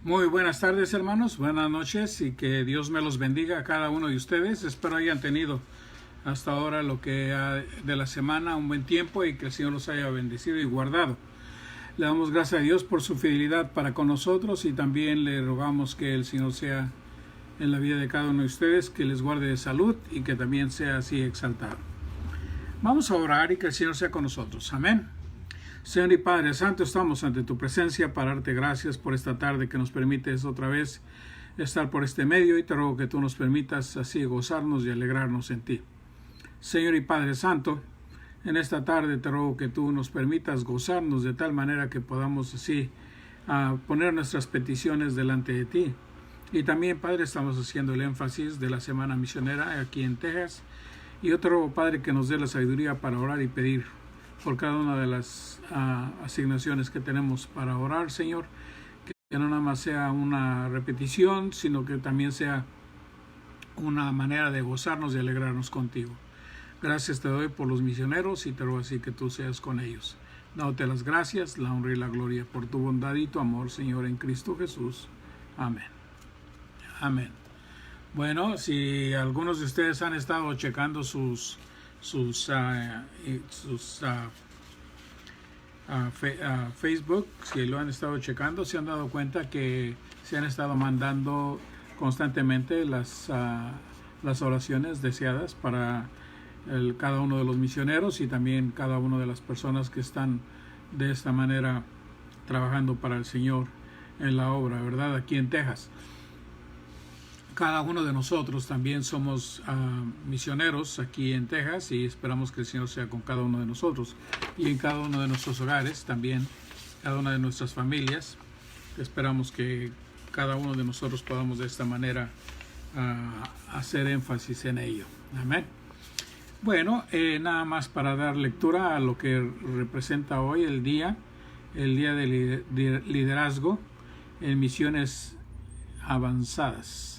Muy buenas tardes, hermanos, buenas noches y que Dios me los bendiga a cada uno de ustedes. Espero hayan tenido hasta ahora lo que de la semana un buen tiempo y que el Señor los haya bendecido y guardado. Le damos gracias a Dios por su fidelidad para con nosotros y también le rogamos que el Señor sea en la vida de cada uno de ustedes, que les guarde de salud y que también sea así exaltado. Vamos a orar y que el Señor sea con nosotros. Amén. Señor y Padre Santo, estamos ante tu presencia para darte gracias por esta tarde que nos permites otra vez estar por este medio y te ruego que tú nos permitas así gozarnos y alegrarnos en ti. Señor y Padre Santo, en esta tarde te ruego que tú nos permitas gozarnos de tal manera que podamos así poner nuestras peticiones delante de ti. Y también, Padre, estamos haciendo el énfasis de la semana misionera aquí en Texas. Y yo te ruego, Padre, que nos dé la sabiduría para orar y pedir por cada una de las asignaciones que tenemos para orar, Señor, que no nada más sea una repetición, sino que también sea una manera de gozarnos y alegrarnos contigo. Gracias te doy por los misioneros y te ruego así que tú seas con ellos. Dándote las gracias, la honra y la gloria por tu bondad y tu amor, Señor, en Cristo Jesús. Amén. Amén. Bueno, si algunos de ustedes han estado checando sus Facebook, si lo han estado checando, se han dado cuenta que se han estado mandando constantemente las oraciones deseadas para cada uno de los misioneros y también cada una de las personas que están de esta manera trabajando para el Señor en la obra, ¿verdad? Aquí en Texas. Cada uno de nosotros también somos misioneros aquí en Texas y esperamos que el Señor sea con cada uno de nosotros y en cada uno de nuestros hogares, también cada una de nuestras familias. Esperamos que cada uno de nosotros podamos de esta manera hacer énfasis en ello. Amén. Bueno, nada más para dar lectura a lo que representa hoy el día de liderazgo en misiones avanzadas.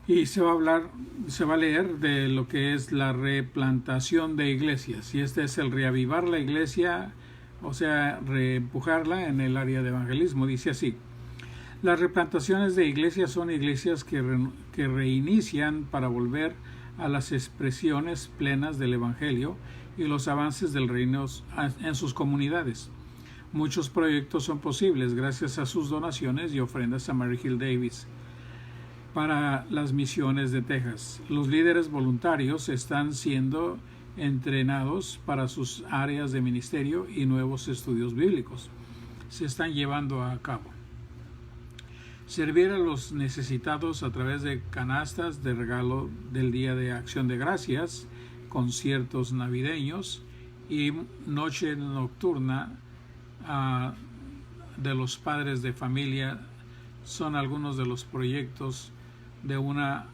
Y se va a leer de lo que es la replantación de iglesias. Y este es el reavivar la iglesia, o sea, reempujarla en el área de evangelismo. Dice así: las replantaciones de iglesias son iglesias que reinician para volver a las expresiones plenas del evangelio y los avances del reino en sus comunidades. Muchos proyectos son posibles gracias a sus donaciones y ofrendas a Mary Hill Davis para las misiones de Texas. Los líderes voluntarios están siendo entrenados para sus áreas de ministerio y nuevos estudios bíblicos se están llevando a cabo. Servir a los necesitados a través de canastas de regalo del Día de Acción de Gracias, conciertos navideños y noche nocturna de los padres de familia son algunos de los proyectos de una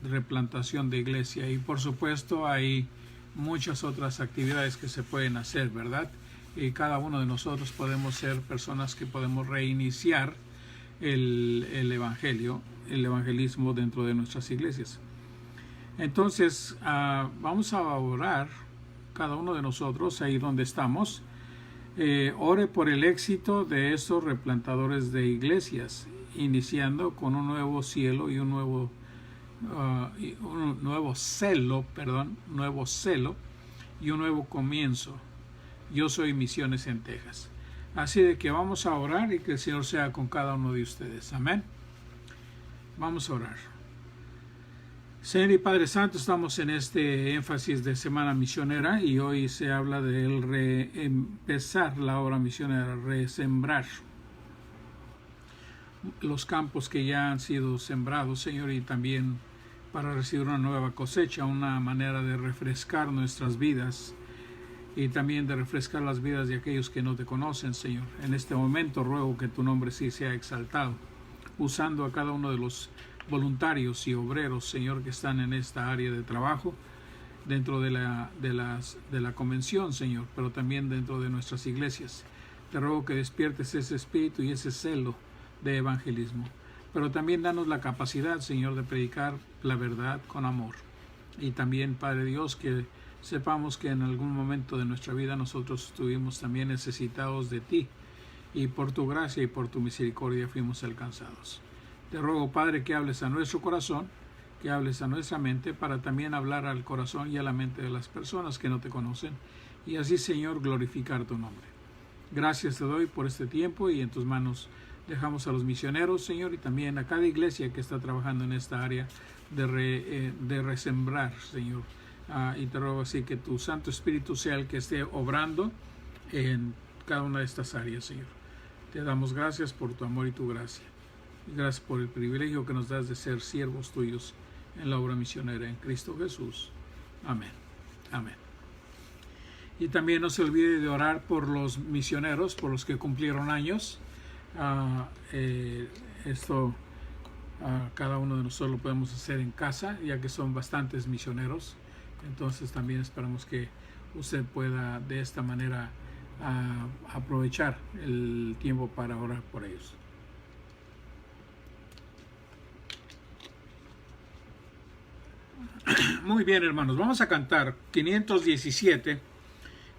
replantación de iglesia. Y por supuesto hay muchas otras actividades que se pueden hacer, ¿verdad? Y cada uno de nosotros podemos ser personas que podemos reiniciar el evangelismo dentro de nuestras iglesias. Entonces vamos a orar cada uno de nosotros ahí donde estamos. Ore por el éxito de esos replantadores de iglesias, iniciando con un nuevo cielo y un nuevo celo y un nuevo comienzo. Yo soy Misiones en Texas. Así de que vamos a orar y que el Señor sea con cada uno de ustedes. Amén. Vamos a orar. Señor y Padre Santo, estamos en este énfasis de Semana Misionera y hoy se habla de reempezar la obra misionera, resembrar los campos que ya han sido sembrados, Señor, y también para recibir una nueva cosecha, una manera de refrescar nuestras vidas y también de refrescar las vidas de aquellos que no te conocen, Señor. En este momento ruego que tu nombre sí sea exaltado, usando a cada uno de los voluntarios y obreros, Señor, que están en esta área de trabajo, dentro de la convención, Señor, pero también dentro de nuestras iglesias. Te ruego que despiertes ese espíritu y ese celo de evangelismo, pero también danos la capacidad, Señor, de predicar la verdad con amor. Y también, Padre Dios, que sepamos que en algún momento de nuestra vida nosotros estuvimos también necesitados de ti y por tu gracia y por tu misericordia fuimos alcanzados. Te ruego, Padre, que hables a nuestro corazón, que hables a nuestra mente, para también hablar al corazón y a la mente de las personas que no te conocen, y así, Señor, glorificar tu nombre. Gracias te doy por este tiempo, y en tus manos dejamos a los misioneros, Señor, y también a cada iglesia que está trabajando en esta área de resembrar, Señor. Y te ruego así que tu Santo Espíritu sea el que esté obrando en cada una de estas áreas, Señor. Te damos gracias por tu amor y tu gracia. Y gracias por el privilegio que nos das de ser siervos tuyos en la obra misionera en Cristo Jesús. Amén. Amén. Y también no se olvide de orar por los misioneros, por los que cumplieron años. Cada uno de nosotros lo podemos hacer en casa, ya que son bastantes misioneros. Entonces también esperamos que usted pueda de esta manera aprovechar el tiempo para orar por ellos. Muy bien, hermanos, vamos a cantar 517.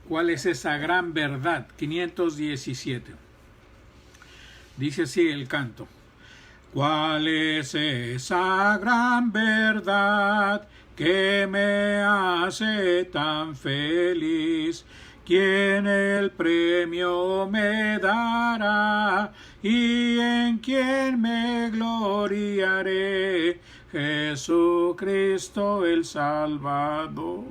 ¿Cuál es esa gran verdad? 517. Dice así el canto. ¿Cuál es esa gran verdad que me hace tan feliz? ¿Quién el premio me dará y en quién me gloriaré? Jesucristo el Salvador.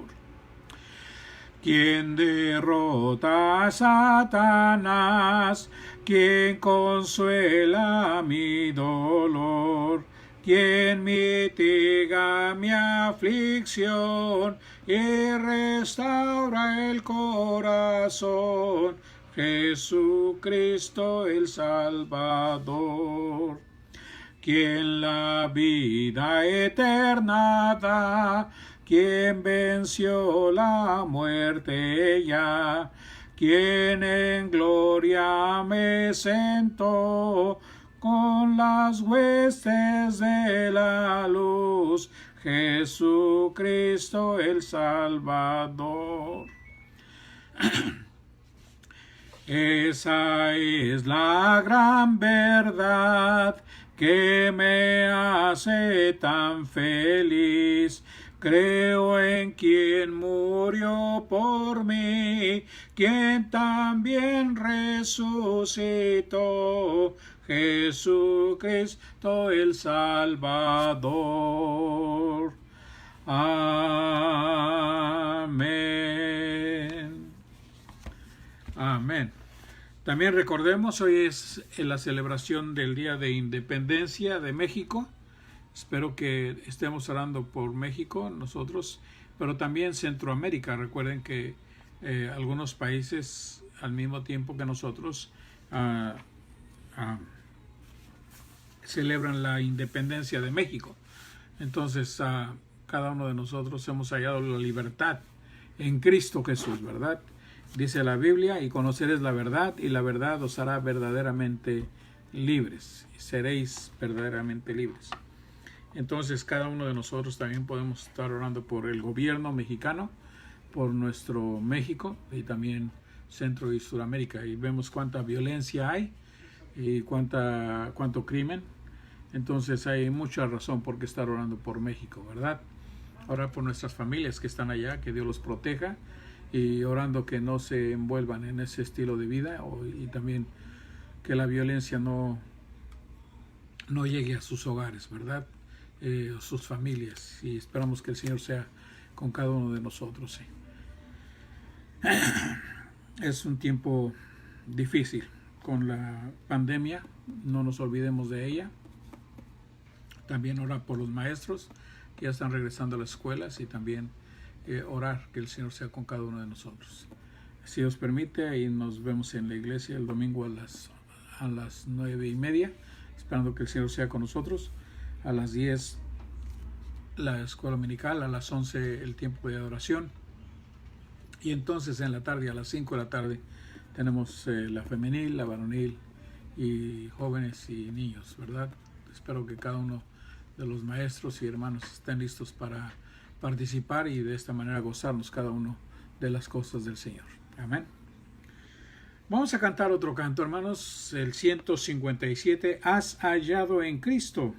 ¿Quién derrota a Satanás? ¿Quién consuela mi dolor? ¿Quién mitiga mi aflicción y restaura el corazón? Jesucristo el Salvador. ¿Quién la vida eterna da? ¿Quién venció la muerte ya? ¿Quién en gloria me sentó con las huestes de la luz? Jesucristo el Salvador. Esa es la gran verdad que me hace tan feliz. Creo en quien murió por mí, quien también resucitó, Jesucristo el Salvador. Amén. Amén. También recordemos, hoy es la celebración del Día de Independencia de México. Espero que estemos orando por México nosotros, pero también Centroamérica. Recuerden que algunos países al mismo tiempo que nosotros celebran la independencia de México. Entonces cada uno de nosotros hemos hallado la libertad en Cristo Jesús, ¿verdad? Dice la Biblia, y conoceréis la verdad, y la verdad os hará verdaderamente libres. Seréis verdaderamente libres. Entonces cada uno de nosotros también podemos estar orando por el gobierno mexicano, por nuestro México y también Centro y Sudamérica. Y vemos cuánta violencia hay y cuánto crimen. Entonces hay mucha razón por qué estar orando por México, ¿verdad? Orar por nuestras familias que están allá, que Dios los proteja, y orando que no se envuelvan en ese estilo de vida, y también que la violencia no llegue a sus hogares, ¿verdad? Sus familias, y esperamos que el Señor sea con cada uno de nosotros. ¿Sí? Es un tiempo difícil con la pandemia, no nos olvidemos de ella. También orar por los maestros que ya están regresando a las escuelas, y también orar que el Señor sea con cada uno de nosotros. Si Dios permite, ahí nos vemos en la iglesia el domingo a las 9:30, esperando que el Señor sea con nosotros. A las 10 la escuela dominical, a las 11 el tiempo de adoración, y entonces en la tarde, a las 5 de la tarde, tenemos la femenil, la varonil y jóvenes y niños, ¿verdad? Espero que cada uno de los maestros y hermanos estén listos para participar y de esta manera gozarnos cada uno de las cosas del Señor. Amén. Vamos a cantar otro canto, hermanos, el 157, Has hallado en Cristo.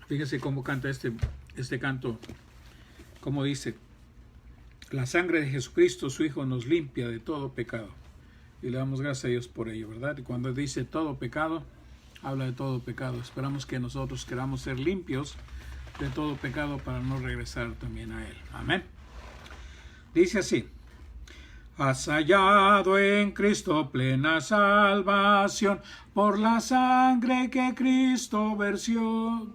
Fíjense cómo canta este canto, como dice: la sangre de Jesucristo, su Hijo, nos limpia de todo pecado. Y le damos gracias a Dios por ello, ¿verdad? Y cuando dice todo pecado, habla de todo pecado. Esperamos que nosotros queramos ser limpios de todo pecado para no regresar también a Él. Amén. Dice así: has hallado en Cristo plena salvación, por la sangre que Cristo versió.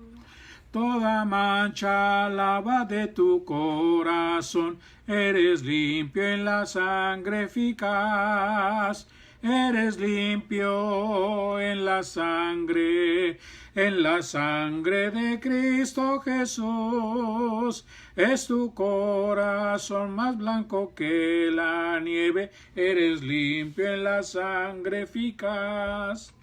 Toda mancha lava de tu corazón, eres limpio en la sangre eficaz. Eres limpio en la sangre de Cristo Jesús. Es tu corazón más blanco que la nieve, eres limpio en la sangre eficaz.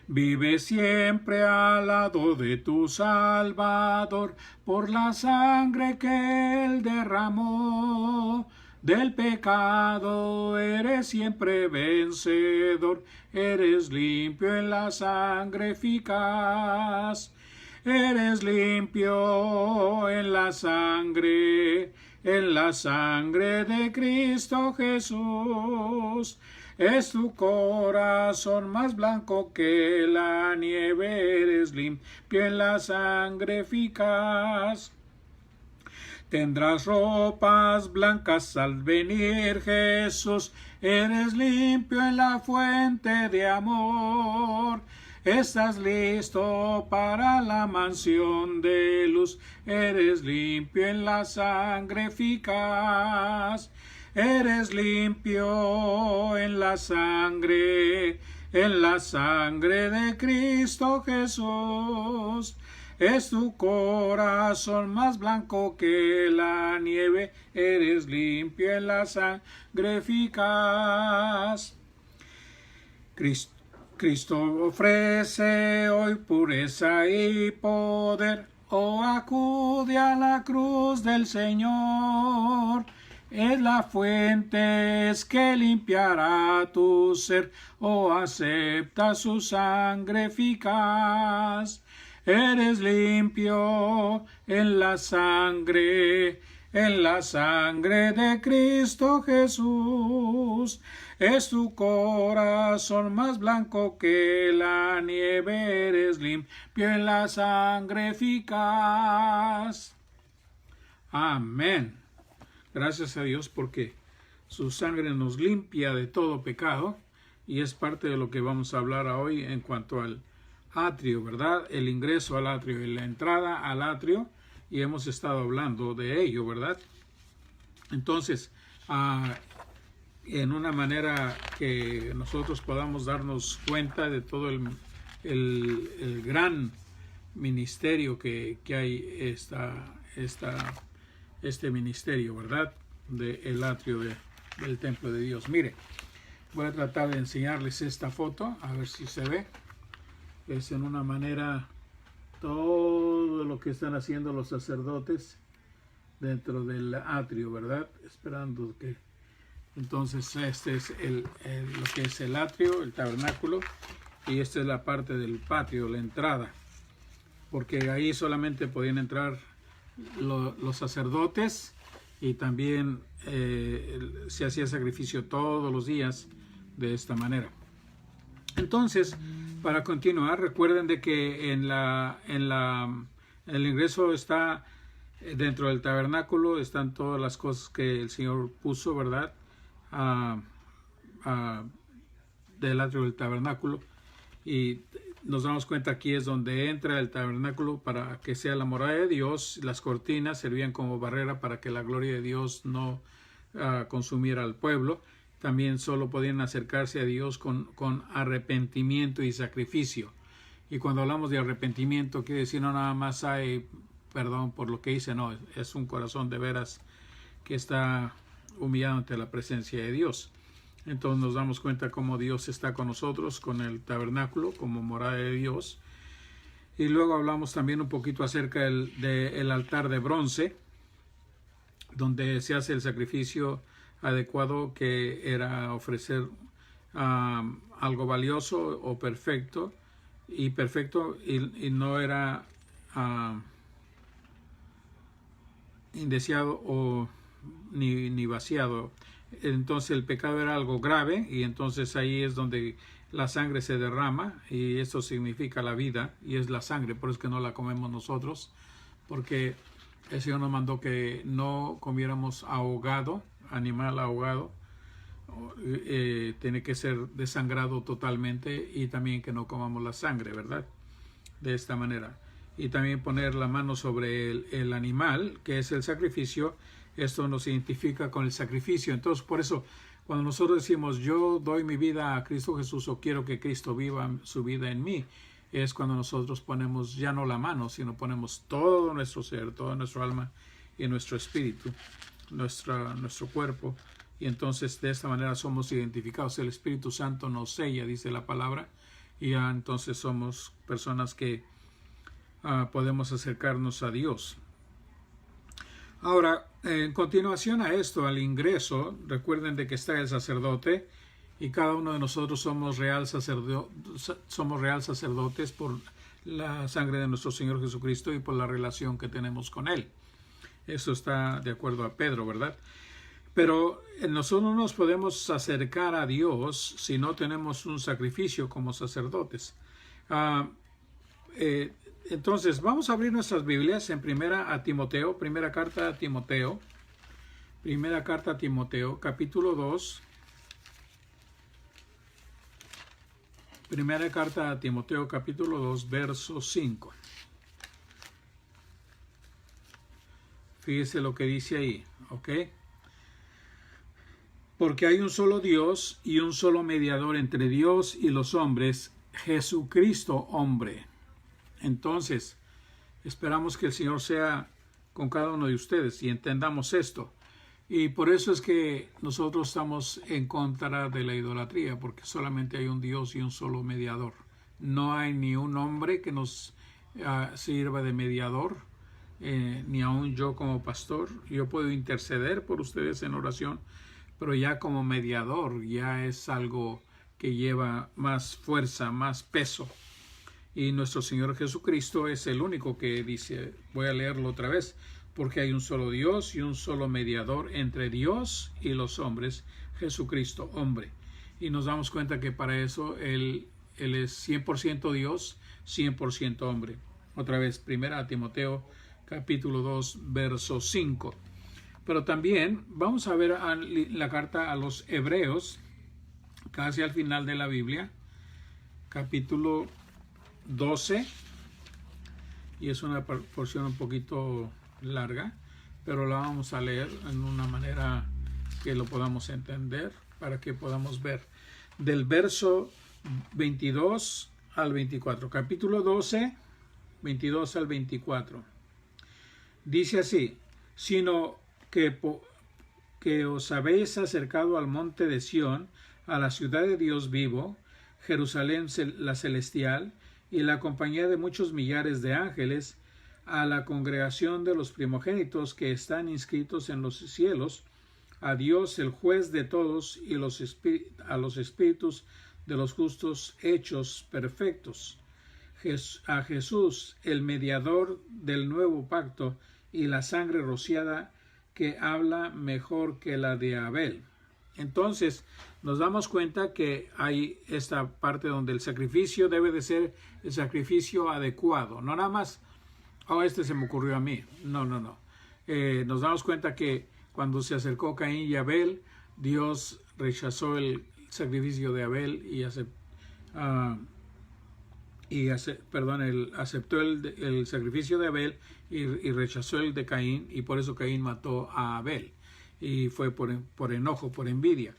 Vive siempre al lado de tu Salvador, por la sangre que Él derramó. Del pecado eres siempre vencedor, eres limpio en la sangre eficaz. Eres limpio en la sangre de Cristo Jesús. Es tu corazón más blanco que la nieve, eres limpio en la sangre eficaz. Tendrás ropas blancas al venir Jesús, eres limpio en la fuente de amor. Estás listo para la mansión de luz, eres limpio en la sangre eficaz. Eres limpio en la sangre de Cristo Jesús. Es tu corazón más blanco que la nieve, eres limpio en la sangre eficaz. Cristo ofrece hoy pureza y poder, oh, acude a la cruz del Señor. Es la fuente que limpiará tu ser, oh, acepta su sangre eficaz. Eres limpio en la sangre de Cristo Jesús. Es tu corazón más blanco que la nieve, eres limpio en la sangre eficaz. Amén. Gracias a Dios porque su sangre nos limpia de todo pecado y es parte de lo que vamos a hablar hoy en cuanto al atrio, ¿verdad? El ingreso al atrio y la entrada al atrio, y hemos estado hablando de ello, ¿verdad? Entonces, en una manera que nosotros podamos darnos cuenta de todo el gran ministerio que hay este ministerio, ¿verdad? Del atrio del templo de Dios. Mire, voy a tratar de enseñarles esta foto, a ver si se ve. Es en una manera todo lo que están haciendo los sacerdotes dentro del atrio, ¿verdad? Esperando que... Entonces este es lo que es el atrio, el tabernáculo, y esta es la parte del patio, la entrada, porque ahí solamente podían entrar los sacerdotes y también se hacía sacrificio todos los días de esta manera. Entonces, para continuar, recuerden de que el ingreso está dentro del tabernáculo, están todas las cosas que el Señor puso, ¿verdad? Del atrio del tabernáculo, y nos damos cuenta aquí es donde entra el tabernáculo para que sea la morada de Dios. Las cortinas servían como barrera para que la gloria de Dios no consumiera al pueblo. También solo podían acercarse a Dios con arrepentimiento y sacrificio. Y cuando hablamos de arrepentimiento, quiere decir no nada más hay perdón por lo que hice, no, es un corazón de veras que está humillado ante la presencia de Dios. Entonces nos damos cuenta cómo Dios está con nosotros, con el tabernáculo, como morada de Dios. Y luego hablamos también un poquito acerca del altar de bronce. donde se hace el sacrificio adecuado, que era ofrecer algo valioso o perfecto, y no era indeseado o ni vaciado. Entonces el pecado era algo grave, y entonces ahí es donde la sangre se derrama, y eso significa la vida, y es la sangre. Por eso es que no la comemos nosotros, porque el Señor nos mandó que no comiéramos ahogado, animal ahogado. Tiene que ser desangrado totalmente, y también que no comamos la sangre, ¿verdad? De esta manera. Y también poner la mano sobre el animal, que es el sacrificio. Esto nos identifica con el sacrificio. Entonces, por eso, cuando nosotros decimos yo doy mi vida a Cristo Jesús, o quiero que Cristo viva su vida en mí, es cuando nosotros ponemos ya no la mano, sino ponemos todo nuestro ser, toda nuestra alma y nuestro espíritu, nuestro cuerpo. Y entonces de esta manera somos identificados. El Espíritu Santo nos sella, dice la palabra, y ya entonces somos personas que podemos acercarnos a Dios. Ahora, en continuación a esto, al ingreso, recuerden de que está el sacerdote, y cada uno de nosotros somos real sacerdotes por la sangre de nuestro Señor Jesucristo y por la relación que tenemos con Él. Eso está de acuerdo a Pedro, ¿verdad? Pero nosotros no nos podemos acercar a Dios si no tenemos un sacrificio como sacerdotes. Entonces, vamos a abrir nuestras Biblias en primera carta a Timoteo, capítulo 2. Primera carta a Timoteo, capítulo 2, verso 5. Fíjese lo que dice ahí, ¿ok? Porque hay un solo Dios y un solo mediador entre Dios y los hombres, Jesucristo hombre. Entonces, esperamos que el Señor sea con cada uno de ustedes y entendamos esto. Y por eso es que nosotros estamos en contra de la idolatría, porque solamente hay un Dios y un solo mediador. No hay ni un hombre que nos sirva de mediador, ni aún yo como pastor. Yo puedo interceder por ustedes en oración, pero ya como mediador ya es algo que lleva más fuerza, más peso. Y nuestro Señor Jesucristo es el único que dice, voy a leerlo otra vez, porque hay un solo Dios y un solo mediador entre Dios y los hombres, Jesucristo hombre. Y nos damos cuenta que para eso Él es 100% Dios, 100% hombre. Otra vez, primera Timoteo, capítulo 2, verso 5. Pero también vamos a ver la carta a los Hebreos, casi al final de la Biblia, capítulo 12, y es una porción un poquito larga, pero la vamos a leer en una manera que lo podamos entender, para que podamos ver del verso 22 al 24, capítulo 12, 22 al 24. Dice así: sino que os habéis acercado al monte de Sión, a la ciudad de Dios vivo, Jerusalén la celestial, y la compañía de muchos millares de ángeles, a la congregación de los primogénitos que están inscritos en los cielos, a Dios el juez de todos, y a los espíritus de los justos hechos perfectos, a Jesús el mediador del nuevo pacto, y la sangre rociada que habla mejor que la de Abel. Entonces nos damos cuenta que hay esta parte donde el sacrificio debe de ser el sacrificio adecuado, no nada más, este se me ocurrió a mí, no. Nos damos cuenta que cuando se acercó Caín y Abel, Dios rechazó el sacrificio de Abel y aceptó el sacrificio de Abel y rechazó el de Caín, y por eso Caín mató a Abel, y fue por enojo, por envidia.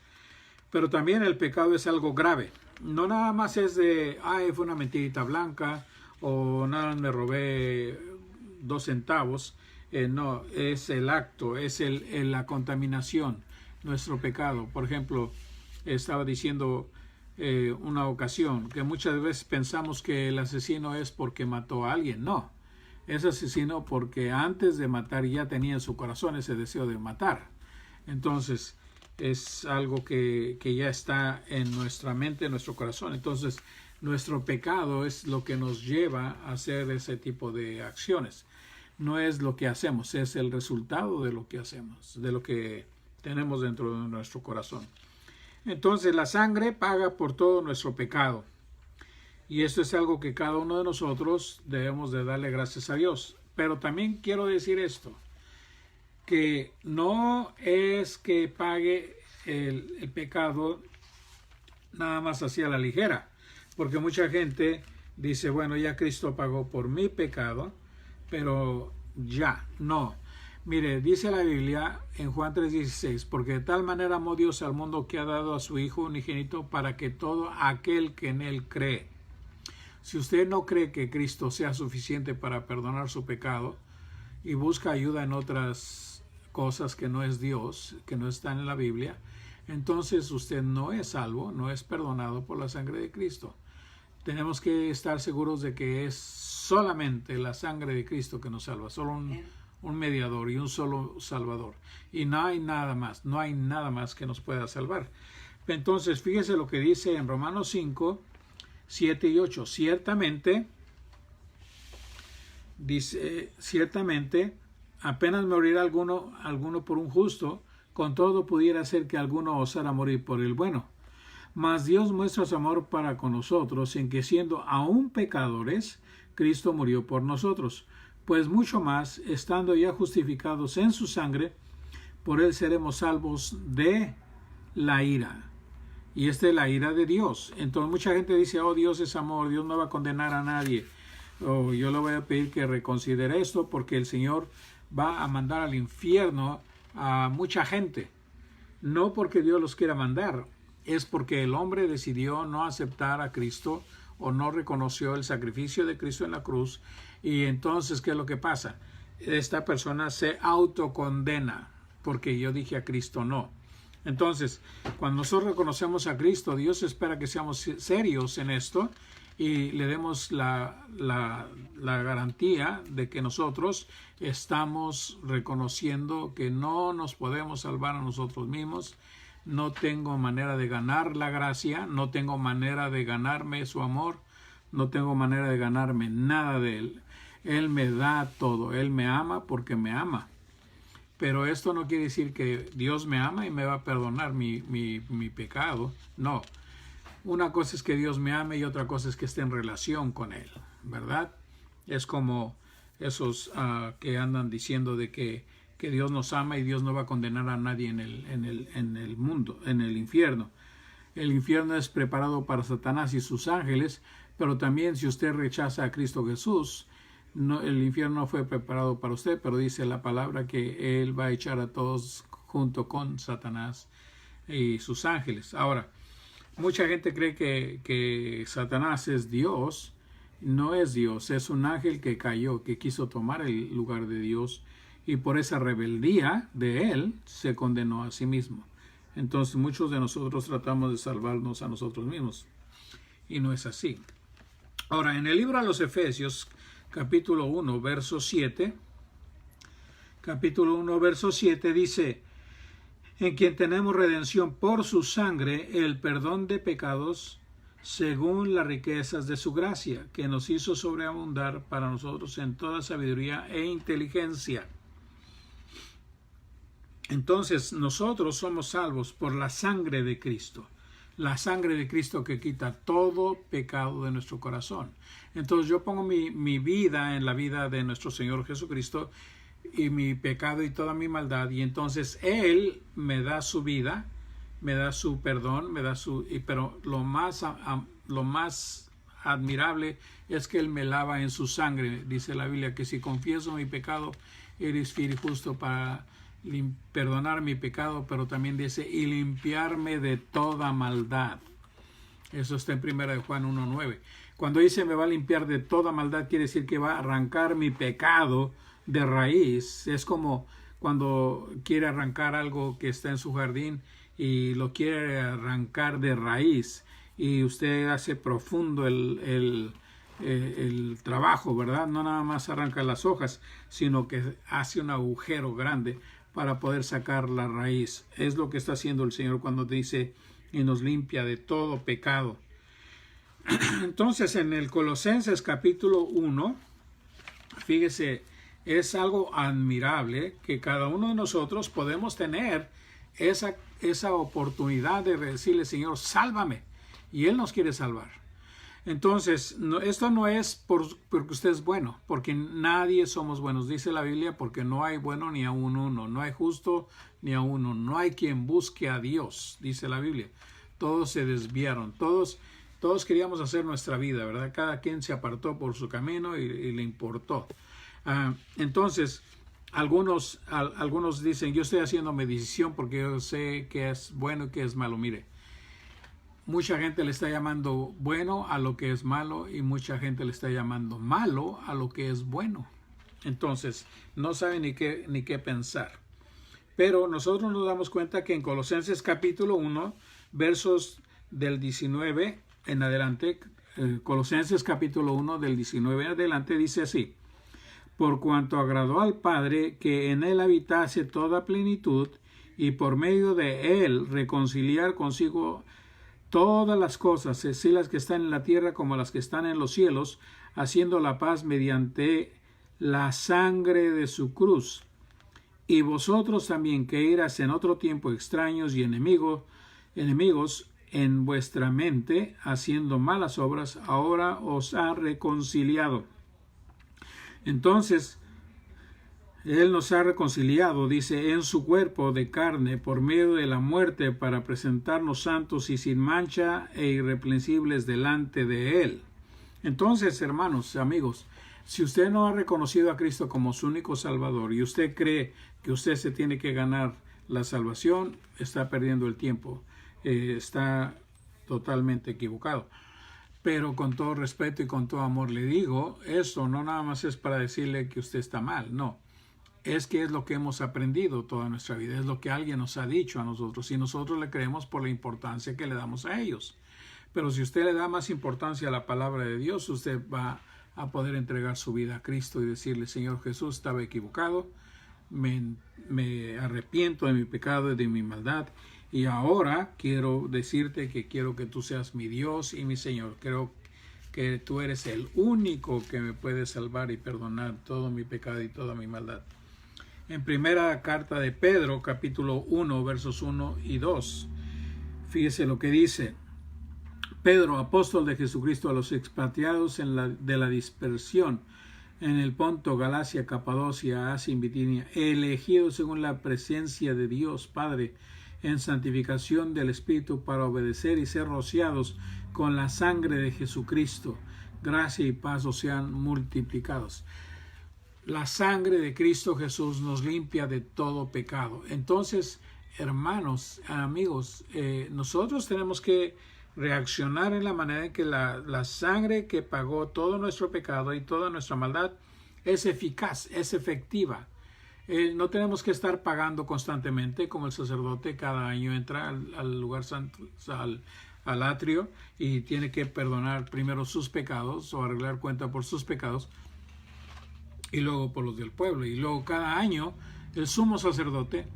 Pero también el pecado es algo grave. No nada más es de, fue una mentirita blanca, o nada, me robé 2 centavos. No, es el acto, es la contaminación, nuestro pecado. Por ejemplo, estaba diciendo una ocasión que muchas veces pensamos que el asesino es porque mató a alguien. No, Es asesino porque antes de matar ya tenía en su corazón ese deseo de matar. Entonces es algo que ya está en nuestra mente, en nuestro corazón. Entonces nuestro pecado es lo que nos lleva a hacer ese tipo de acciones. No es lo que hacemos, es el resultado de lo que hacemos, de lo que tenemos dentro de nuestro corazón. Entonces la sangre paga por todo nuestro pecado. Y esto es algo que cada uno de nosotros debemos de darle gracias a Dios. Pero también quiero decir esto, que no es que pague el pecado nada más así a la ligera. Porque mucha gente dice, bueno, ya Cristo pagó por mi pecado, pero ya, no. Mire, dice la Biblia en Juan 3:16, porque de tal manera amó Dios al mundo que ha dado a su Hijo unigénito para que todo aquel que en Él cree. Si usted no cree que Cristo sea suficiente para perdonar su pecado y busca ayuda en otras cosas que no es Dios, que no están en la Biblia, entonces usted no es salvo, no es perdonado por la sangre de Cristo. Tenemos que estar seguros de que es solamente la sangre de Cristo que nos salva, solo un mediador y un solo salvador. Y no hay nada más, no hay nada más que nos pueda salvar. Entonces, fíjese lo que dice en Romanos 5, 7 y 8. Ciertamente, dice, ciertamente, apenas morirá alguno por un justo, con todo pudiera ser que alguno osara morir por el bueno. Mas Dios muestra su amor para con nosotros, en que siendo aún pecadores, Cristo murió por nosotros. Pues mucho más, estando ya justificados en su sangre, por él seremos salvos de la ira. Y esta es la ira de Dios. Entonces mucha gente dice, oh, Dios es amor, Dios no va a condenar a nadie. Oh, yo le voy a pedir que reconsidere esto porque el Señor va a mandar al infierno a mucha gente. No porque Dios los quiera mandar, es porque el hombre decidió no aceptar a Cristo o no reconoció el sacrificio de Cristo en la cruz. Y entonces, ¿qué es lo que pasa? Esta persona se autocondena porque yo dije a Cristo no. Entonces, cuando nosotros reconocemos a Cristo, Dios espera que seamos serios en esto y le demos la garantía de que nosotros estamos reconociendo que no nos podemos salvar a nosotros mismos. No tengo manera de ganar la gracia, no tengo manera de ganarme su amor, no tengo manera de ganarme nada de Él. Él me da todo, Él me ama porque me ama. Pero esto no quiere decir que Dios me ama y me va a perdonar mi pecado. No. Una cosa es que Dios me ame y otra cosa es que esté en relación con Él, ¿verdad? Es como esos que andan diciendo de que Dios nos ama y Dios no va a condenar a nadie en el mundo, en el infierno. El infierno es preparado para Satanás y sus ángeles, pero también si usted rechaza a Cristo Jesús, no, el infierno no fue preparado para usted, pero dice la palabra que Él va a echar a todos junto con Satanás y sus ángeles. Ahora, mucha gente cree que Satanás es Dios. No es Dios, es un ángel que cayó, que quiso tomar el lugar de Dios y por esa rebeldía de él se condenó a sí mismo. Entonces muchos de nosotros tratamos de salvarnos a nosotros mismos y no es así. Ahora, en el libro a los Efesios, capítulo 1, verso 7, dice, en quien tenemos redención por su sangre, el perdón de pecados, según las riquezas de su gracia, que nos hizo sobreabundar para nosotros en toda sabiduría e inteligencia. Entonces, nosotros somos salvos por la sangre de Cristo. La sangre de Cristo que quita todo pecado de nuestro corazón. Entonces, yo pongo mi vida en la vida de nuestro Señor Jesucristo y mi pecado y toda mi maldad, y entonces Él me da su vida, me da su perdón, pero lo más admirable es que Él me lava en su sangre. Dice la Biblia que si confieso mi pecado, eres fiel y justo para perdonar mi pecado, pero también dice y limpiarme de toda maldad. Eso está en 1 Juan 1:9. Cuando dice me va a limpiar de toda maldad, quiere decir que va a arrancar mi pecado de raíz. Es como cuando quiere arrancar algo que está en su jardín y lo quiere arrancar de raíz y usted hace profundo el el trabajo, ¿verdad? No nada más arranca las hojas, sino que hace un agujero grande para poder sacar la raíz. Es lo que está haciendo el Señor cuando dice y nos limpia de todo pecado. Entonces, en el Colosenses capítulo 1, fíjese, es algo admirable que cada uno de nosotros podemos tener esa oportunidad de decirle, Señor, sálvame. Y Él nos quiere salvar. Entonces, esto no es porque usted es bueno, porque nadie somos buenos. Dice la Biblia, porque no hay bueno ni aun uno, no hay justo ni aun uno, no hay quien busque a Dios, dice la Biblia. Todos se desviaron, todos queríamos hacer nuestra vida, ¿verdad? Cada quien se apartó por su camino y le importó. Entonces, algunos dicen, yo estoy haciendo mi decisión porque yo sé qué es bueno y qué es malo. Mire, mucha gente le está llamando bueno a lo que es malo y mucha gente le está llamando malo a lo que es bueno. Entonces, no saben ni qué pensar. Pero nosotros nos damos cuenta que en Colosenses capítulo 1, versos del 19 en adelante, Colosenses capítulo 1 del 19 en adelante dice así: por cuanto agradó al Padre que en él habitase toda plenitud, y por medio de él reconciliar consigo todas las cosas, así las que están en la tierra como las que están en los cielos, haciendo la paz mediante la sangre de su cruz. Y vosotros también, que eras en otro tiempo extraños y enemigos en vuestra mente, haciendo malas obras, ahora os ha reconciliado. Entonces, Él nos ha reconciliado, dice, en su cuerpo de carne, por medio de la muerte, para presentarnos santos y sin mancha e irreprensibles delante de Él. Entonces, hermanos, amigos, si usted no ha reconocido a Cristo como su único Salvador y usted cree que usted se tiene que ganar la salvación, está perdiendo el tiempo, está totalmente equivocado. Pero con todo respeto y con todo amor le digo, esto no nada más es para decirle que usted está mal, no. Es que es lo que hemos aprendido toda nuestra vida, es lo que alguien nos ha dicho a nosotros y nosotros le creemos por la importancia que le damos a ellos. Pero si usted le da más importancia a la palabra de Dios, usted va a poder entregar su vida a Cristo y decirle, Señor Jesús, estaba equivocado, me arrepiento de mi pecado y de mi maldad, y ahora quiero decirte que quiero que tú seas mi Dios y mi Señor. Creo que tú eres el único que me puede salvar y perdonar todo mi pecado y toda mi maldad. En primera carta de Pedro, capítulo 1, versos 1 y 2, fíjese lo que dice: Pedro, apóstol de Jesucristo, a los expatriados de la dispersión en el Ponto, Galacia, Capadocia, Asia y Bitinia, elegidos según la presencia de Dios Padre en santificación del Espíritu, para obedecer y ser rociados con la sangre de Jesucristo. Gracia y paz os sean multiplicados. La sangre de Cristo Jesús nos limpia de todo pecado. Entonces, hermanos, amigos, nosotros tenemos que reaccionar en la manera en que la sangre que pagó todo nuestro pecado y toda nuestra maldad es eficaz, es efectiva. No tenemos que estar pagando constantemente, como el sacerdote cada año entra al lugar santo, al atrio, y tiene que perdonar primero sus pecados o arreglar cuenta por sus pecados y luego por los del pueblo. Y luego cada año el sumo sacerdote,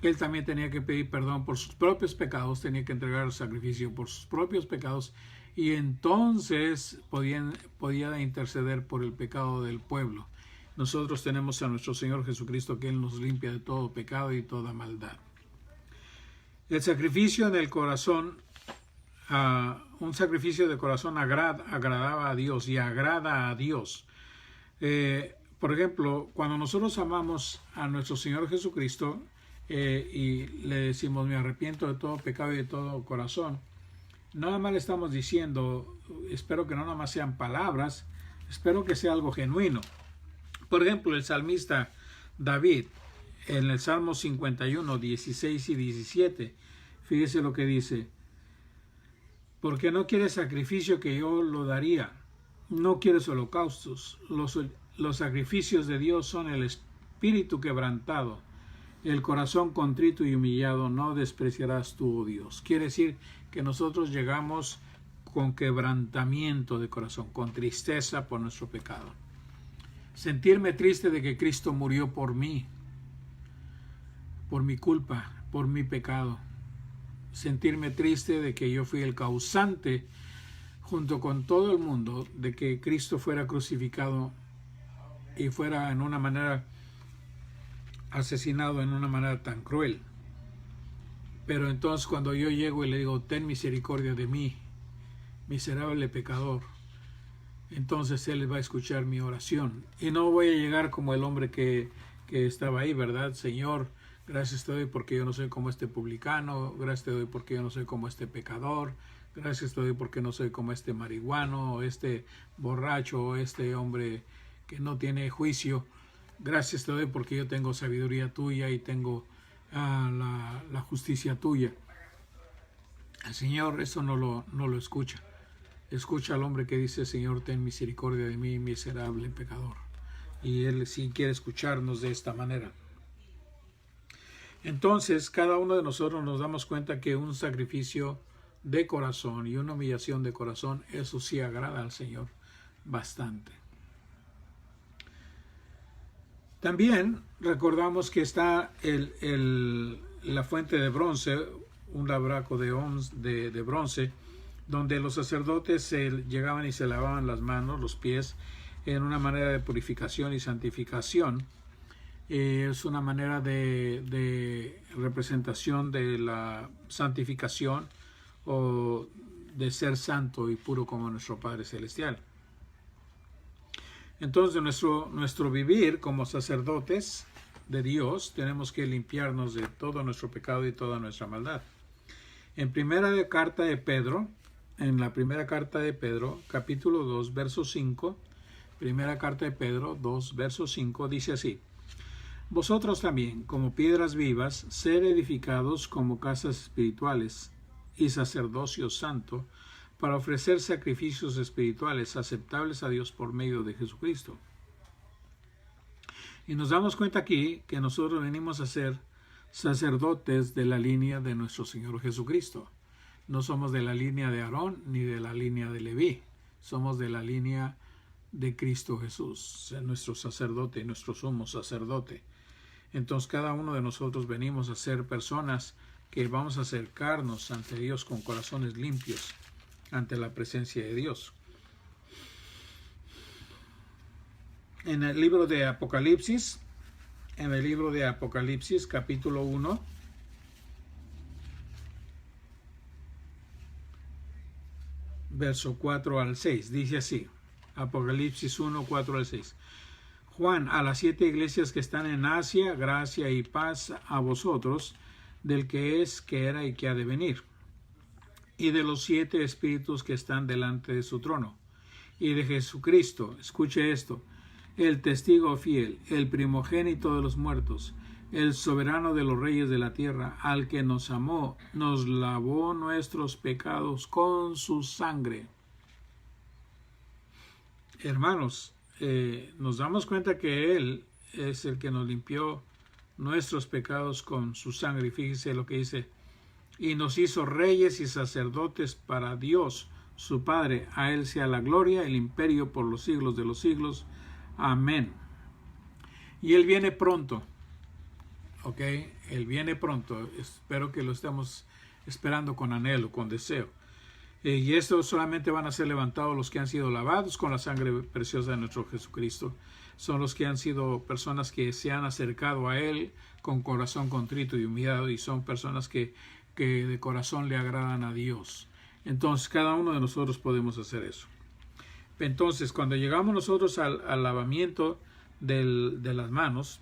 él también tenía que pedir perdón por sus propios pecados, tenía que entregar el sacrificio por sus propios pecados, y entonces podía interceder por el pecado del pueblo. Nosotros tenemos a nuestro Señor Jesucristo, que Él nos limpia de todo pecado y toda maldad. El sacrificio en el corazón, un sacrificio de corazón agradaba a Dios y agrada a Dios. Por ejemplo, cuando nosotros amamos a nuestro Señor Jesucristo y le decimos, me arrepiento de todo pecado y de todo corazón, nada más le estamos diciendo, espero que no nada más sean palabras, espero que sea algo genuino. Por ejemplo, el salmista David, en el Salmo 51, 16 y 17, fíjese lo que dice: porque no quieres sacrificio que yo lo daría, no quieres holocaustos. Los sacrificios de Dios son el espíritu quebrantado, el corazón contrito y humillado no despreciarás tú, oh Dios. Quiere decir que nosotros llegamos con quebrantamiento de corazón, con tristeza por nuestro pecado. Sentirme triste de que Cristo murió por mí, por mi culpa, por mi pecado. Sentirme triste de que yo fui el causante, junto con todo el mundo, de que Cristo fuera crucificado y fuera en una manera asesinado en una manera tan cruel. Pero entonces cuando yo llego y le digo, ten misericordia de mí, miserable pecador, entonces Él va a escuchar mi oración. Y no voy a llegar como el hombre que estaba ahí, ¿verdad? Señor, gracias te doy porque yo no soy como este publicano, gracias te doy porque yo no soy como este pecador, gracias te doy porque no soy como este marihuano, o este borracho, o este hombre que no tiene juicio. Gracias te doy porque yo tengo sabiduría tuya y tengo la justicia tuya. El Señor eso no lo escucha. Escucha al hombre que dice, Señor, ten misericordia de mí, miserable pecador. Y Él sí quiere escucharnos de esta manera. Entonces, cada uno de nosotros nos damos cuenta que un sacrificio de corazón y una humillación de corazón, eso sí agrada al Señor bastante. También recordamos que está la fuente de bronce, un labraco de bronce, donde los sacerdotes llegaban y se lavaban las manos, los pies, en una manera de purificación y santificación. Es una manera de representación de la santificación o de ser santo y puro como nuestro Padre Celestial. Entonces, nuestro vivir como sacerdotes de Dios, tenemos que limpiarnos de todo nuestro pecado y toda nuestra maldad. En la primera carta de Pedro, capítulo 2, verso 5, primera carta de Pedro 2, verso 5, dice así: Vosotros también, como piedras vivas, sed edificados como casas espirituales y sacerdocio santo, para ofrecer sacrificios espirituales aceptables a Dios por medio de Jesucristo. Y nos damos cuenta aquí que nosotros venimos a ser sacerdotes de la línea de nuestro Señor Jesucristo. No somos de la línea de Aarón ni de la línea de Leví. Somos de la línea de Cristo Jesús, nuestro sacerdote y nuestro sumo sacerdote. Entonces cada uno de nosotros venimos a ser personas que vamos a acercarnos ante Dios con corazones limpios ante la presencia de Dios. En el libro de Apocalipsis, capítulo 1, verso 4 al 6, dice así, Apocalipsis 1, 4 al 6. Juan, a las 7 iglesias que están en Asia, gracia y paz a vosotros, del que es, que era y que ha de venir, y de los 7 espíritus que están delante de su trono, y de Jesucristo, escuche esto, el testigo fiel, el primogénito de los muertos, el soberano de los reyes de la tierra, al que nos amó, nos lavó nuestros pecados con su sangre. Hermanos, nos damos cuenta que Él es el que nos limpió nuestros pecados con su sangre. Y fíjese lo que dice: y nos hizo reyes y sacerdotes para Dios su Padre. A Él sea la gloria, el imperio por los siglos de los siglos. Amén. Y Él viene pronto. ¿Ok? Él viene pronto. Espero que lo estemos esperando con anhelo, con deseo. Y esto solamente van a ser levantados los que han sido lavados con la sangre preciosa de nuestro Jesucristo. Son los que han sido personas que se han acercado a Él con corazón contrito y humillado, y son personas que de corazón le agradan a Dios. Entonces cada uno de nosotros podemos hacer eso. Entonces cuando llegamos nosotros al lavamiento de las manos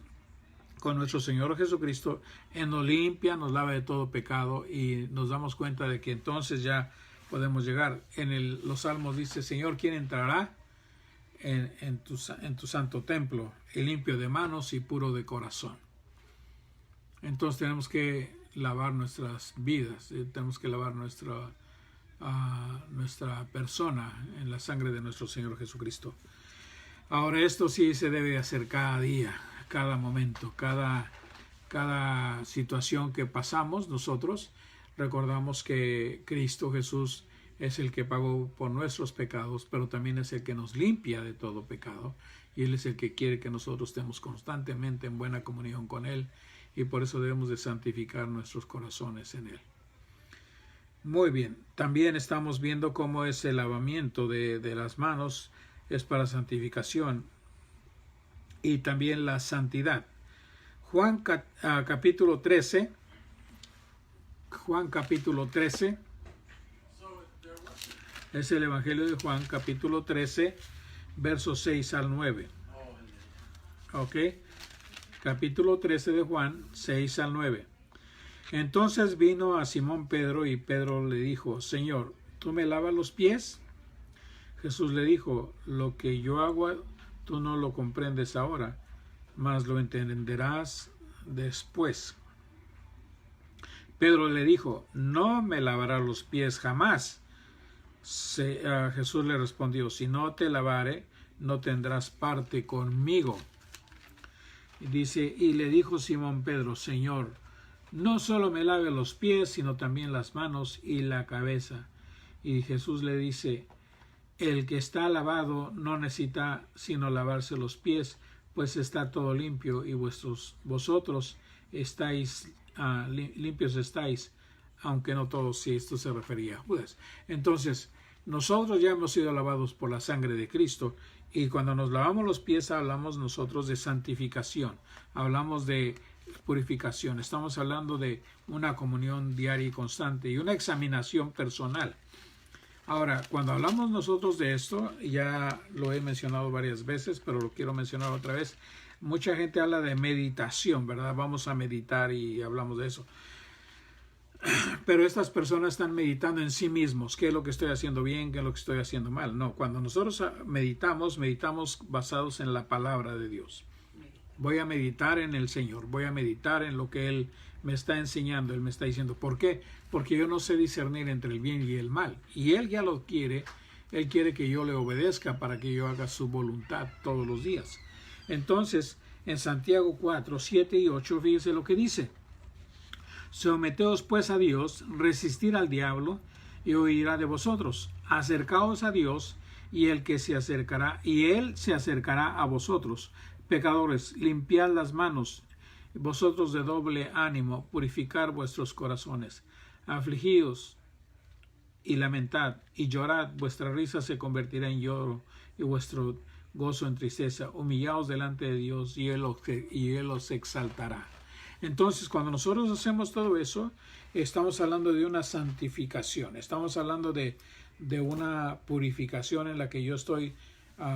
con nuestro Señor Jesucristo, Él nos limpia, nos lava de todo pecado, y nos damos cuenta de que entonces ya podemos llegar. Los Salmos dice: Señor, ¿quién entrará en tu santo templo? El limpio de manos y puro de corazón. Entonces tenemos que lavar nuestras vidas, tenemos que lavar nuestra persona en la sangre de nuestro Señor Jesucristo. Ahora, esto sí se debe hacer cada día, cada momento, cada situación que pasamos nosotros. Recordamos que Cristo Jesús es el que pagó por nuestros pecados, pero también es el que nos limpia de todo pecado. Y Él es el que quiere que nosotros estemos constantemente en buena comunión con Él. Y por eso debemos de santificar nuestros corazones en Él. Muy bien. También estamos viendo cómo es el lavamiento de las manos. Es para santificación. Y también la santidad. Juan capítulo 13. Juan capítulo 13. Es el Evangelio de Juan capítulo 13, versos 6 al 9. Ok. Capítulo 13 de Juan, 6 al 9. Entonces vino a Simón Pedro y Pedro le dijo, Señor, ¿tú me lavas los pies? Jesús le dijo, lo que yo hago tú no lo comprendes ahora, mas lo entenderás después. Pedro le dijo, no me lavarás los pies jamás. Jesús le respondió, si no te lavare, no tendrás parte conmigo. Y dice, y le dijo Simón Pedro, Señor, no solo me lave los pies, sino también las manos y la cabeza. Y Jesús le dice, el que está lavado no necesita sino lavarse los pies, pues está todo limpio, y vosotros estáis limpios estáis, aunque no todos, si esto se refería a Judas. Entonces, nosotros ya hemos sido lavados por la sangre de Cristo, y cuando nos lavamos los pies hablamos nosotros de santificación, hablamos de purificación, estamos hablando de una comunión diaria y constante y una examinación personal. Ahora, cuando hablamos nosotros de esto, ya lo he mencionado varias veces, pero lo quiero mencionar otra vez. Mucha gente habla de meditación, ¿verdad? Vamos a meditar y hablamos de eso. Pero estas personas están meditando en sí mismos. ¿Qué es lo que estoy haciendo bien? ¿Qué es lo que estoy haciendo mal? No, cuando nosotros meditamos basados en la palabra de Dios. Voy a meditar en el Señor. Voy a meditar en lo que Él me está enseñando. Él me está diciendo. ¿Por qué? Porque yo no sé discernir entre el bien y el mal. Y Él ya lo quiere. Él quiere que yo le obedezca para que yo haga su voluntad todos los días. Entonces, en Santiago 4, 7 y 8, fíjese lo que dice. Someteos pues a Dios, resistir al diablo, y huirá de vosotros. Acercaos a Dios, y Él se acercará a vosotros. Pecadores, limpiad las manos, vosotros de doble ánimo, purificar vuestros corazones. Afligíos y lamentad, y llorad, vuestra risa se convertirá en lloro, y vuestro gozo en tristeza. Humillaos delante de Dios, y Él os exaltará. Entonces, cuando nosotros hacemos todo eso, estamos hablando de una santificación, estamos hablando de una purificación en la que yo estoy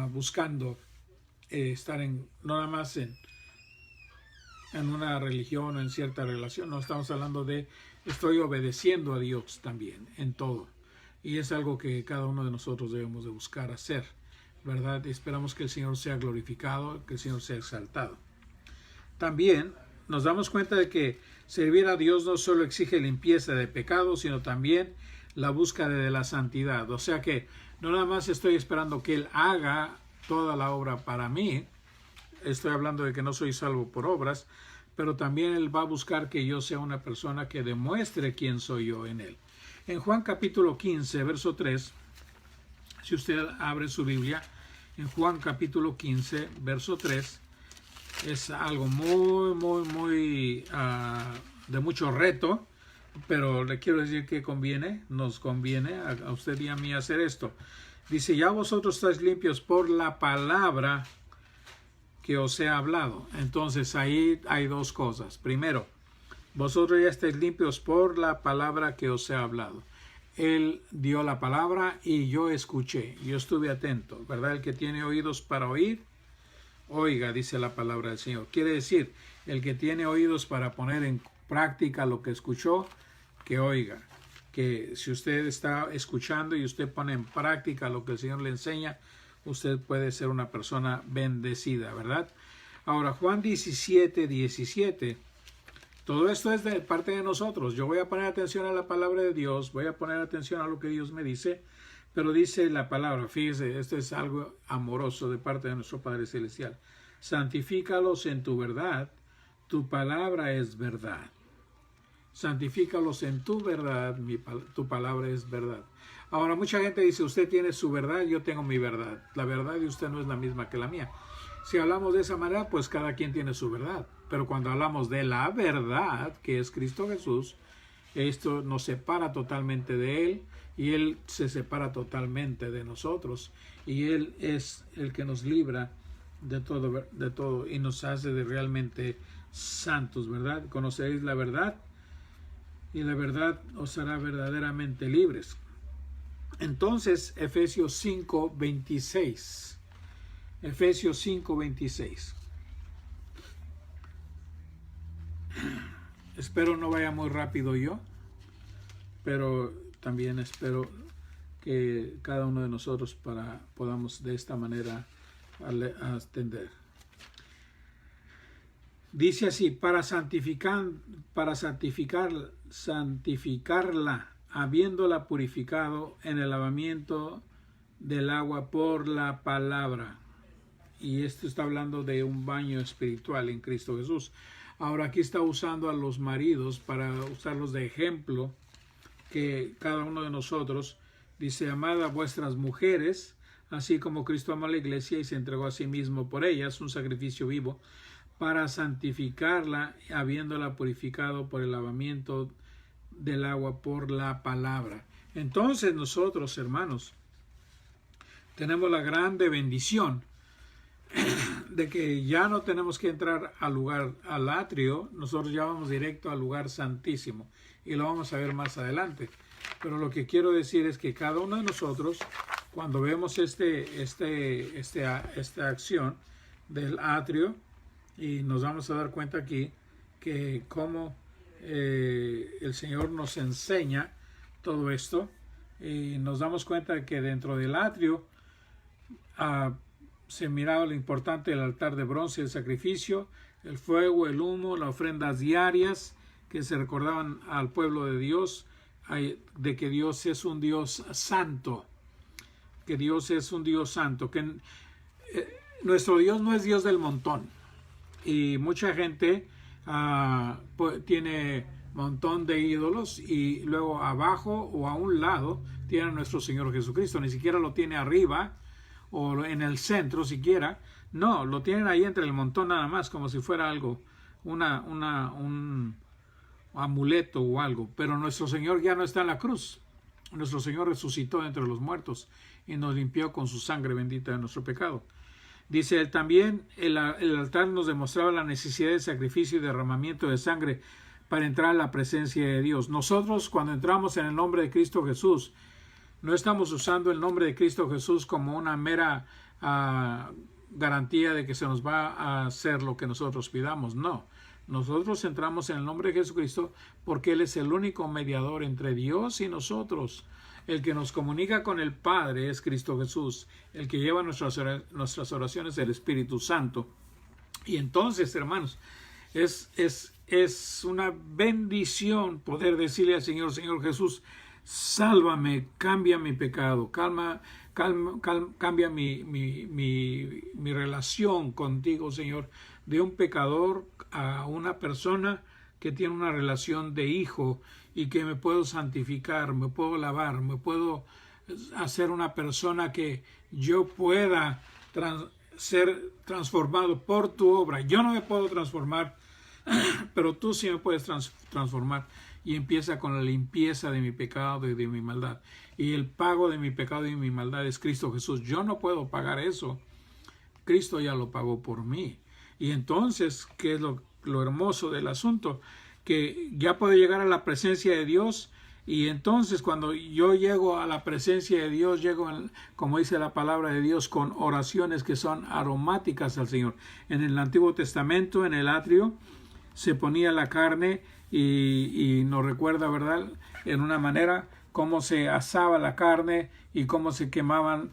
buscando estar no nada más en una religión o en cierta relación, no, estamos hablando de estoy obedeciendo a Dios también en todo. Y es algo que cada uno de nosotros debemos de buscar hacer, ¿verdad? Esperamos que el Señor sea glorificado, que el Señor sea exaltado. También nos damos cuenta de que servir a Dios no solo exige limpieza de pecados, sino también la búsqueda de la santidad. O sea que no nada más estoy esperando que Él haga toda la obra para mí. Estoy hablando de que no soy salvo por obras, pero también Él va a buscar que yo sea una persona que demuestre quién soy yo en Él. En Juan capítulo 15, verso 3, si usted abre su Biblia, en Juan capítulo 15, verso 3, es algo muy de mucho reto, pero le quiero decir que nos conviene a usted y a mí hacer esto. Dice, ya vosotros estáis limpios por la palabra que os he hablado. Entonces ahí hay dos cosas. Primero, vosotros ya estáis limpios por la palabra que os he hablado. Él dio la palabra y yo escuché, yo estuve atento, ¿verdad? El que tiene oídos para oír, oiga, dice la palabra del Señor. Quiere decir, el que tiene oídos para poner en práctica lo que escuchó, que oiga. Que si usted está escuchando y usted pone en práctica lo que el Señor le enseña, usted puede ser una persona bendecida, ¿verdad? Ahora, Juan 17, 17. Todo esto es de parte de nosotros. Yo voy a poner atención a la palabra de Dios, voy a poner atención a lo que Dios me dice, pero dice la palabra, fíjese, esto es algo amoroso de parte de nuestro Padre Celestial. Santifícalos en tu verdad, tu palabra es verdad. santifícalos en tu verdad, tu palabra es verdad. Ahora, mucha gente dice, usted tiene su verdad, yo tengo mi verdad. La verdad de usted no es la misma que la mía. Si hablamos de esa manera, pues cada quien tiene su verdad. Pero cuando hablamos de la verdad, que es Cristo Jesús, esto nos separa totalmente de Él y Él se separa totalmente de nosotros. Y Él es el que nos libra de todo y nos hace de realmente santos, ¿verdad? Conoceréis la verdad y la verdad os hará verdaderamente libres. Entonces, Efesios 5:26. Efesios 5:26. Espero no vaya muy rápido yo, pero también espero que cada uno de nosotros podamos de esta manera atender. Dice así, para santificarla, habiéndola purificado en el lavamiento del agua por la palabra. Y esto está hablando de un baño espiritual en Cristo Jesús. Ahora aquí está usando a los maridos para usarlos de ejemplo, que cada uno de nosotros dice, amad a vuestras mujeres, así como Cristo amó a la iglesia y se entregó a sí mismo por ellas, un sacrificio vivo, para santificarla, habiéndola purificado por el lavamiento del agua por la palabra. Entonces nosotros, hermanos, tenemos la grande bendición de que ya no tenemos que entrar al atrio, nosotros ya vamos directo al lugar santísimo y lo vamos a ver más adelante. Pero lo que quiero decir es que cada uno de nosotros, cuando vemos esta acción del atrio, y nos vamos a dar cuenta aquí que cómo el Señor nos enseña todo esto, y nos damos cuenta que dentro del atrio se miraba lo importante del altar de bronce, el sacrificio, el fuego, el humo, las ofrendas diarias que se recordaban al pueblo de Dios de que Dios es un Dios santo, que Dios es un Dios santo, que nuestro Dios no es Dios del montón. Y mucha gente tiene montón de ídolos y luego abajo o a un lado tiene a nuestro Señor Jesucristo. Ni siquiera lo tiene arriba o en el centro siquiera. No, lo tienen ahí entre el montón nada más, como si fuera algo, un amuleto o algo. Pero nuestro Señor ya no está en la cruz. Nuestro Señor resucitó entre los muertos y nos limpió con su sangre bendita de nuestro pecado. Dice él también, el altar nos demostraba la necesidad de sacrificio y derramamiento de sangre para entrar a la presencia de Dios. Nosotros, cuando entramos en el nombre de Cristo Jesús, no estamos usando el nombre de Cristo Jesús como una mera garantía de que se nos va a hacer lo que nosotros pidamos. No, nosotros entramos en el nombre de Jesucristo porque Él es el único mediador entre Dios y nosotros. El que nos comunica con el Padre es Cristo Jesús, el que lleva nuestras oraciones del Espíritu Santo. Y entonces, hermanos, es una bendición poder decirle al Señor, Señor Jesús, sálvame, cambia mi pecado, cambia mi relación contigo, Señor, de un pecador a una persona que tiene una relación de hijo y que me puedo santificar, me puedo lavar, me puedo hacer una persona que yo pueda ser transformado por tu obra. Yo no me puedo transformar, pero tú sí me puedes transformar. Y empieza con la limpieza de mi pecado y de mi maldad. Y el pago de mi pecado y mi maldad es Cristo Jesús. Yo no puedo pagar eso. Cristo ya lo pagó por mí. Y entonces, ¿qué es lo hermoso del asunto? Que ya puedo llegar a la presencia de Dios. Y entonces cuando yo llego a la presencia de Dios, llego, como dice la palabra de Dios, con oraciones que son aromáticas al Señor. En el Antiguo Testamento, en el atrio, se ponía la carne y nos recuerda, ¿verdad?, en una manera cómo se asaba la carne y cómo se quemaban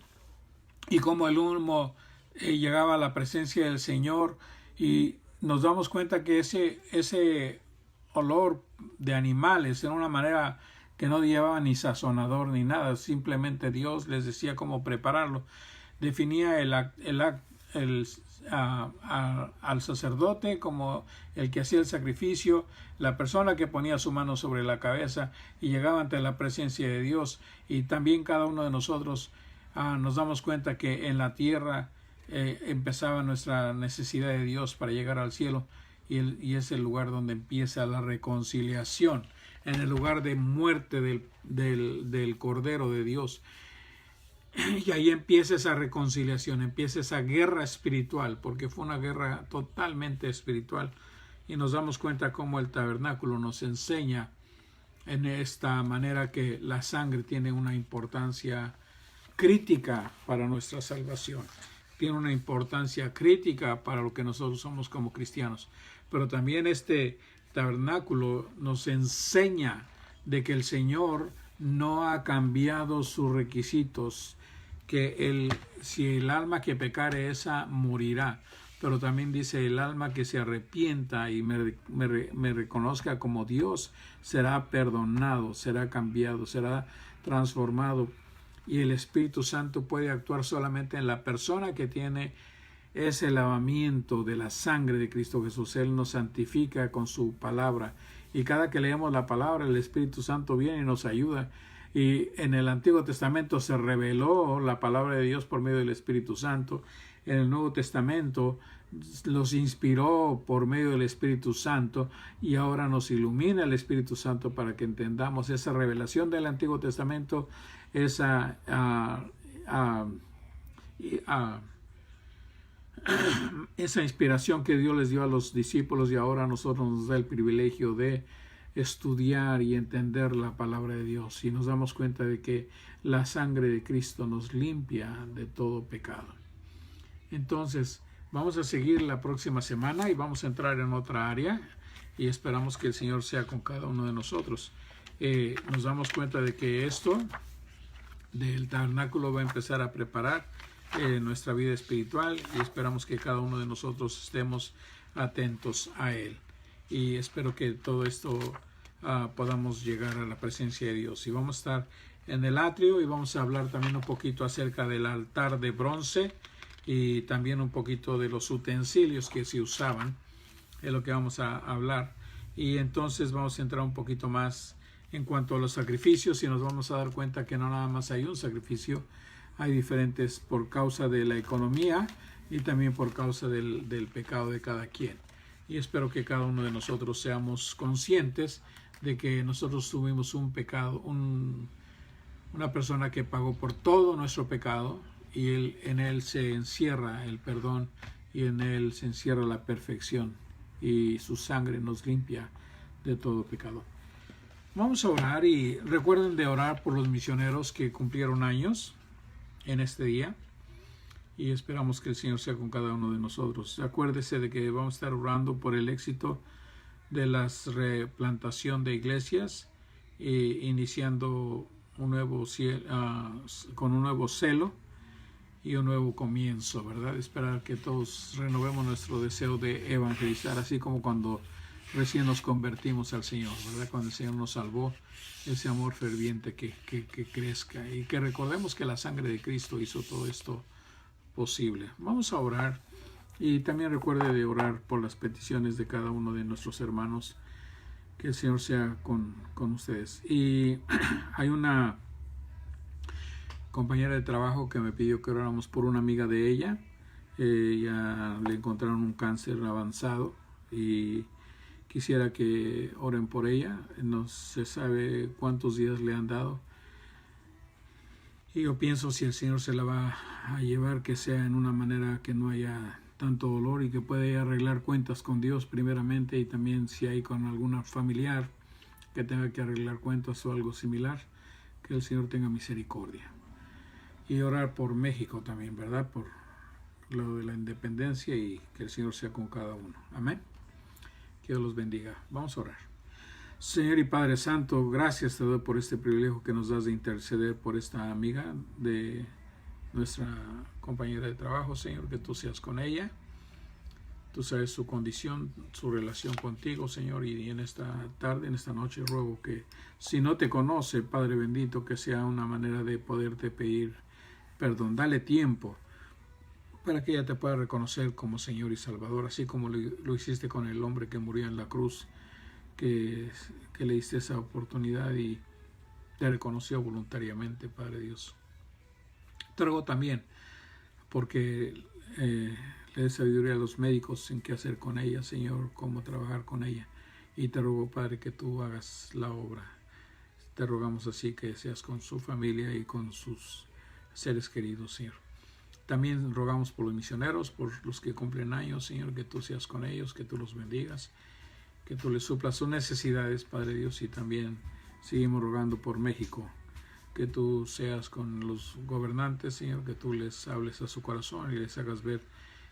y cómo el humo llegaba a la presencia del Señor. Y nos damos cuenta que ese olor de animales era una manera que no llevaba ni sazonador ni nada, simplemente Dios les decía cómo prepararlo. Definía al sacerdote como el que hacía el sacrificio, la persona que ponía su mano sobre la cabeza y llegaba ante la presencia de Dios. Y también cada uno de nosotros nos damos cuenta que en la tierra empezaba nuestra necesidad de Dios para llegar al cielo, y es el lugar donde empieza la reconciliación, en el lugar de muerte del Cordero de Dios. Y ahí empieza esa reconciliación, empieza esa guerra espiritual, porque fue una guerra totalmente espiritual. Y nos damos cuenta cómo el tabernáculo nos enseña en esta manera que la sangre tiene una importancia crítica para nuestra salvación. Tiene una importancia crítica para lo que nosotros somos como cristianos. Pero también este tabernáculo nos enseña de que el Señor no ha cambiado sus requisitos, que si el alma que pecare, esa morirá. Pero también dice, el alma que se arrepienta y me reconozca como Dios, será perdonado, será cambiado, será transformado. Y el Espíritu Santo puede actuar solamente en la persona que tiene ese lavamiento de la sangre de Cristo Jesús. Él nos santifica con su palabra. Y cada que leemos la palabra, el Espíritu Santo viene y nos ayuda. Y en el Antiguo Testamento se reveló la palabra de Dios por medio del Espíritu Santo. En el Nuevo Testamento los inspiró por medio del Espíritu Santo, y ahora nos ilumina el Espíritu Santo para que entendamos esa revelación del Antiguo Testamento, esa inspiración que Dios les dio a los discípulos, y ahora a nosotros nos da el privilegio de estudiar y entender la palabra de Dios, y nos damos cuenta de que la sangre de Cristo nos limpia de todo pecado. Entonces vamos a seguir la próxima semana y vamos a entrar en otra área, y esperamos que el Señor sea con cada uno de nosotros. Nos damos cuenta de que esto del tabernáculo va a empezar a preparar nuestra vida espiritual, y esperamos que cada uno de nosotros estemos atentos a él. Y espero que todo esto podamos llegar a la presencia de Dios. Y vamos a estar en el atrio, y vamos a hablar también un poquito acerca del altar de bronce, y también un poquito de los utensilios que se usaban. Es lo que vamos a hablar. Y entonces vamos a entrar un poquito más en cuanto a los sacrificios, y nos vamos a dar cuenta que no nada más hay un sacrificio, hay diferentes por causa de la economía y también por causa del pecado de cada quien. Y espero que cada uno de nosotros seamos conscientes de que nosotros tuvimos un pecado, una persona que pagó por todo nuestro pecado, y en él se encierra el perdón, y en él se encierra la perfección, y su sangre nos limpia de todo pecado. Vamos a orar, y recuerden de orar por los misioneros que cumplieron años en este día, y esperamos que el Señor sea con cada uno de nosotros. Acuérdese de que vamos a estar orando por el éxito de la replantación de iglesias, iniciando un nuevo con un nuevo celo y un nuevo comienzo, ¿verdad? Esperar que todos renovemos nuestro deseo de evangelizar, así como cuando recién nos convertimos al Señor, ¿verdad? Cuando el Señor nos salvó, ese amor ferviente que crezca, y que recordemos que la sangre de Cristo hizo todo esto posible. Vamos a orar, y también recuerde de orar por las peticiones de cada uno de nuestros hermanos. Que el Señor sea con ustedes. Y hay una compañera de trabajo que me pidió que oráramos por una amiga de ella. Ya le encontraron un cáncer avanzado, y quisiera que oren por ella. No se sabe cuántos días le han dado, y yo pienso, si el Señor se la va a llevar, que sea en una manera que no haya tanto dolor, y que pueda arreglar cuentas con Dios primeramente, y también si hay con alguna familiar que tenga que arreglar cuentas o algo similar, que el Señor tenga misericordia. Y orar por México también, ¿verdad? Por lo de la independencia, y que el Señor sea con cada uno. Amén. Que Dios los bendiga. Vamos a orar. Señor y Padre Santo, gracias te doy por este privilegio que nos das de interceder por esta amiga de nuestra compañera de trabajo. Señor, que tú seas con ella. Tú sabes su condición, su relación contigo, Señor, y en esta tarde, en esta noche, ruego que si no te conoce, Padre bendito, que sea una manera de poderte pedir perdón. Dale tiempo para que ella te pueda reconocer como Señor y Salvador, así como lo hiciste con el hombre que murió en la cruz, que le diste esa oportunidad y te reconoció voluntariamente, Padre Dios. Te ruego también porque le des sabiduría a los médicos en qué hacer con ella, Señor, cómo trabajar con ella. Y te ruego, Padre, que tú hagas la obra. Te rogamos así que seas con su familia y con sus seres queridos, Señor. También rogamos por los misioneros, por los que cumplen años, Señor, que tú seas con ellos, que tú los bendigas, que tú les suplas sus necesidades, Padre Dios, y también seguimos rogando por México, que tú seas con los gobernantes, Señor, que tú les hables a su corazón y les hagas ver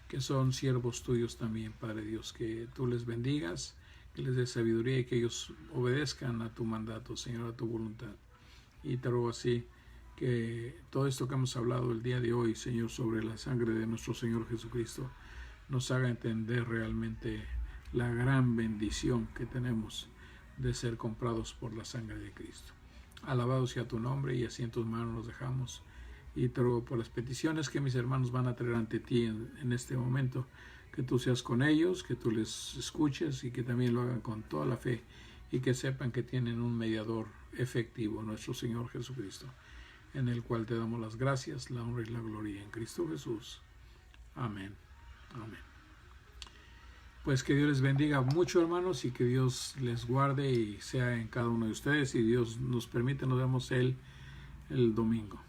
que son siervos tuyos también, Padre Dios, que tú les bendigas, que les des sabiduría y que ellos obedezcan a tu mandato, Señor, a tu voluntad. Y te ruego así que todo esto que hemos hablado el día de hoy, Señor, sobre la sangre de nuestro Señor Jesucristo, nos haga entender realmente la gran bendición que tenemos de ser comprados por la sangre de Cristo. Alabado sea tu nombre, y así en tus manos nos dejamos. Y te ruego por las peticiones que mis hermanos van a traer ante ti en este momento, que tú seas con ellos, que tú les escuches y que también lo hagan con toda la fe y que sepan que tienen un mediador efectivo, nuestro Señor Jesucristo, en el cual te damos las gracias, la honra y la gloria en Cristo Jesús. Amén. Amén. Pues que Dios les bendiga mucho, hermanos, y que Dios les guarde y sea en cada uno de ustedes. Y Dios nos permite, nos vemos el domingo.